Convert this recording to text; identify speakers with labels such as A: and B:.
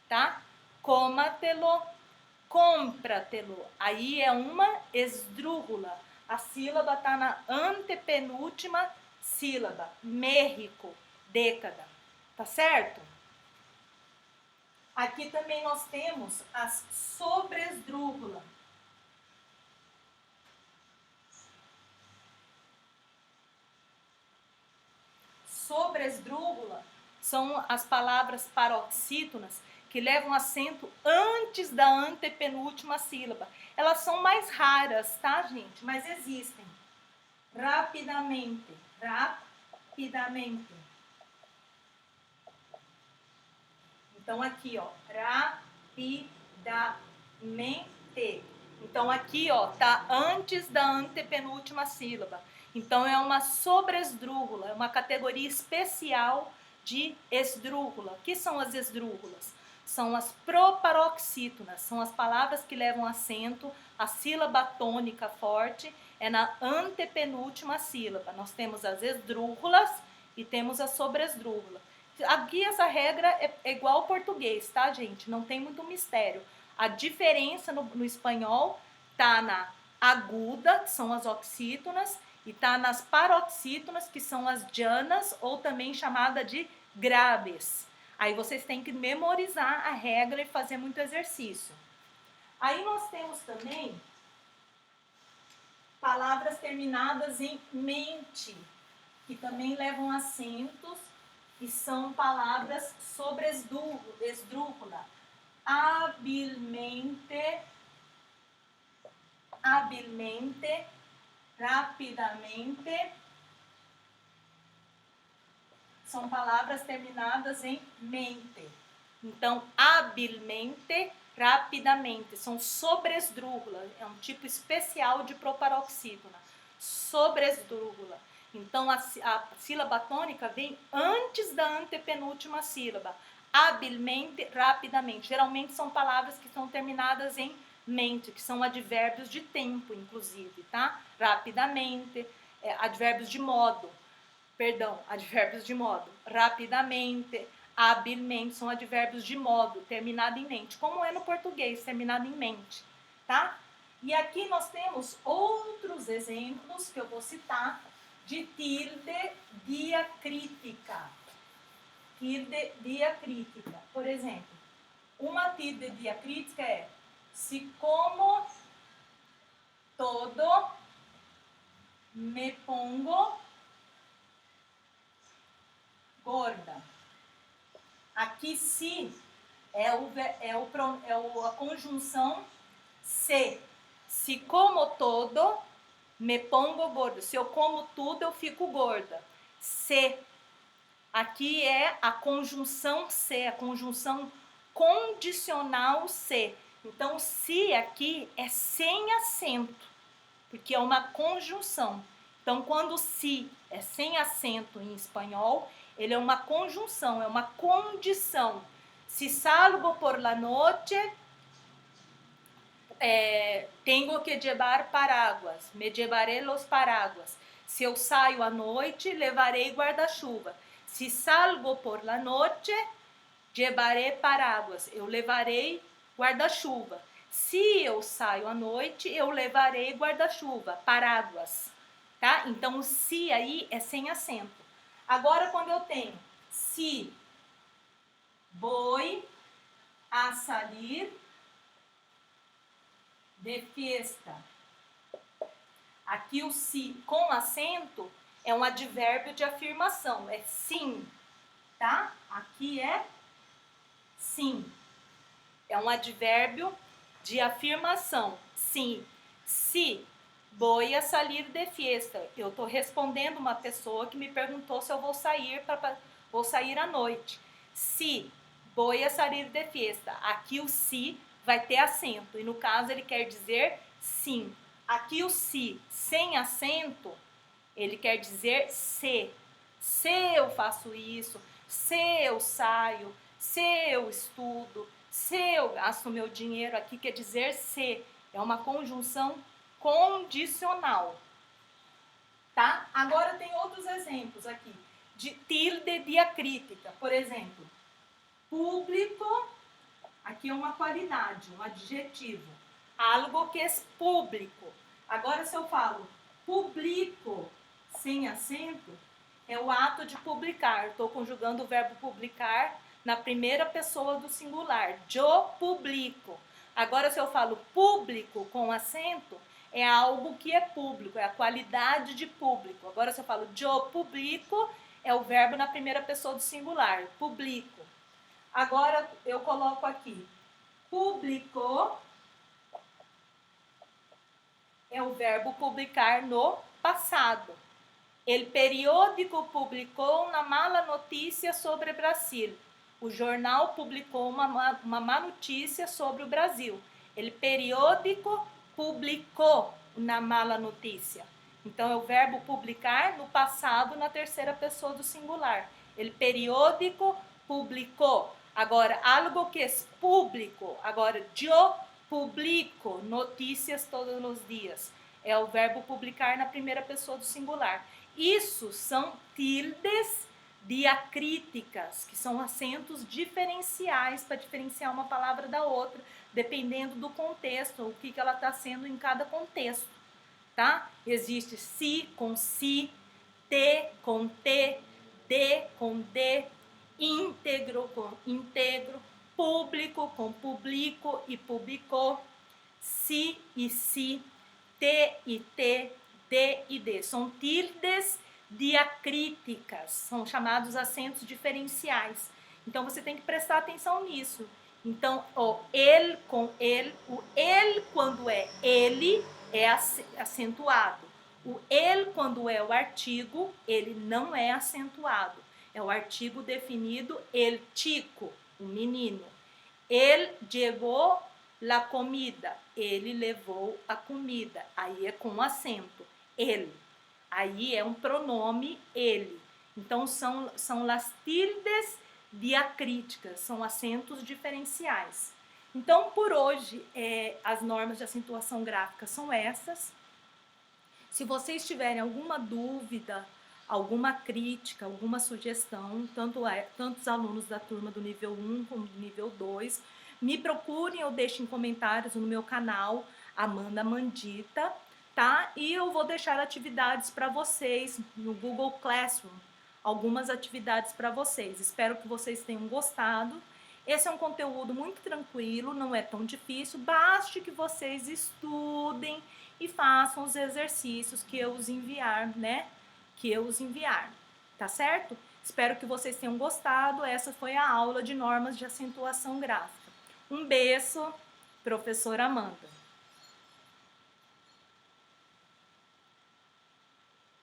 A: tá? Cómatelo, cómpratelo. Aí é uma esdrújula. A sílaba está na antepenúltima sílaba. México, década. Tá certo? Aqui também nós temos as sobresdrújula. Sobresdrújula são as palavras paroxítonas que levam acento antes da antepenúltima sílaba. Elas são mais raras, tá, gente? Mas existem. Rapidamente, rapidamente. Então aqui, ó, rapidamente. Então aqui, ó, tá antes da antepenúltima sílaba. Então é uma sobresdrújula, é uma categoria especial de esdrújula. O que são as esdrújulas? São as proparoxítonas, são as palavras que levam acento, a sílaba tônica forte é na antepenúltima sílaba. Nós temos as esdrújulas e temos a sobresdrújula. Aqui essa regra é igual ao português, tá, gente? Não tem muito mistério. A diferença no espanhol tá na aguda, que são as oxítonas, e tá nas paroxítonas, que são as llanas, ou também chamada de graves. Aí vocês têm que memorizar a regra e fazer muito exercício. Aí nós temos também palavras terminadas em mente, que também levam acentos e são palavras sobre esdrújula. Habilmente, habilmente, rapidamente. São palavras terminadas em mente. Então, habilmente, rapidamente. São sobresdrújula. É um tipo especial de proparoxítona. Sobresdrújula. Então, a sílaba tônica vem antes da antepenúltima sílaba. Habilmente, rapidamente. Geralmente são palavras que são terminadas em mente, que são advérbios de tempo, inclusive, tá? Rapidamente, advérbios de modo. Perdão, advérbios de modo. Rapidamente, habilmente, são advérbios de modo, terminado em mente, como é no português, terminado em mente, tá? E aqui nós temos outros exemplos que eu vou citar de tilde diacrítica. Tilde diacrítica. Por exemplo, uma tilde diacrítica é se como todo me pongo gorda. Aqui se a conjunção se. Se como todo, me pongo gorda. Se eu como tudo, eu fico gorda. Se. Aqui é a conjunção se, a conjunção condicional se. Então, se aqui é sem acento, porque é uma conjunção. Então, quando se é sem acento em espanhol, ele é uma conjunção, é uma condição. Se salgo por la noche, tenho que levar paraguas, me llevaré los paraguas. Se eu saio à noite, levarei guarda-chuva. Se salgo por la noche, llevaré paraguas, eu levarei guarda-chuva. Se eu saio à noite, eu levarei guarda-chuva, paraguas, tá? Então, o se aí é sem acento. Agora, quando eu tenho se voy a salir de fiesta. Aqui o se com acento é um advérbio de afirmação, é sim, tá? Aqui é sim. É um advérbio de afirmação, sim. Se voy a salir de fiesta. Eu estou respondendo uma pessoa que me perguntou se eu vou sair à noite. Se voy a salir de fiesta. Aqui o se vai ter acento e no caso ele quer dizer sim. Aqui o se sem acento, ele quer dizer se. Se eu faço isso, se eu saio, se eu estudo, se eu gasto meu dinheiro, aqui quer dizer se. É uma conjunção condicional. Tá? Agora tem outros exemplos aqui de tilde diacrítica. Por exemplo, público Aqui é uma qualidade, um adjetivo. Algo que é público. Agora, se eu falo publico sem acento, é o ato de publicar. Estou conjugando o verbo publicar na primeira pessoa do singular. Eu publico. Agora, se eu falo público com acento, é algo que é público, é a qualidade de público. Agora, se eu falo eu publico, é o verbo na primeira pessoa do singular. Publico. Agora, eu coloco aqui. Publicou é o verbo publicar no passado. El periódico publicou uma mala notícia sobre o Brasil. O jornal publicou uma má notícia sobre o Brasil. El periódico publicou uma mala notícia. Então, é o verbo publicar no passado, na terceira pessoa do singular. El periódico publicou. Agora, algo que é público. Agora, eu publico notícias todos os dias. É o verbo publicar na primeira pessoa do singular. Isso são tildes diacríticas, que são acentos diferenciais para diferenciar uma palavra da outra, dependendo do contexto, o que ela está sendo em cada contexto, tá? Existe si com si, te com te, de com de, íntegro com íntegro, público com publico e publicou, si e si, te e te, de e de. São tildes diacríticas, são chamados acentos diferenciais. Então, você tem que prestar atenção nisso. Então, o ele com ele, o ele quando é ele, é acentuado. O ele quando é o artigo, ele não é acentuado. É o artigo definido el chico, o menino. Ele llevou la comida. Ele levou a comida. Aí é com acento. Ele. Aí é um pronome ele. Então, são las tildes diacríticas. São acentos diferenciais. Então, por hoje, as normas de acentuação gráfica são essas. Se vocês tiverem alguma dúvida, alguma crítica, alguma sugestão, tanto os alunos da turma do nível 1 como do nível 2, me procurem ou deixem comentários no meu canal, Amanda Mandita, tá? E eu vou deixar atividades para vocês no Google Classroom, algumas atividades para vocês. Espero que vocês tenham gostado. Esse é um conteúdo muito tranquilo, não é tão difícil, baste que vocês estudem e façam os exercícios que eu os enviar, né? Tá certo? Espero que vocês tenham gostado. Essa foi a aula de normas de acentuação gráfica. Um beijo, professora Amanda.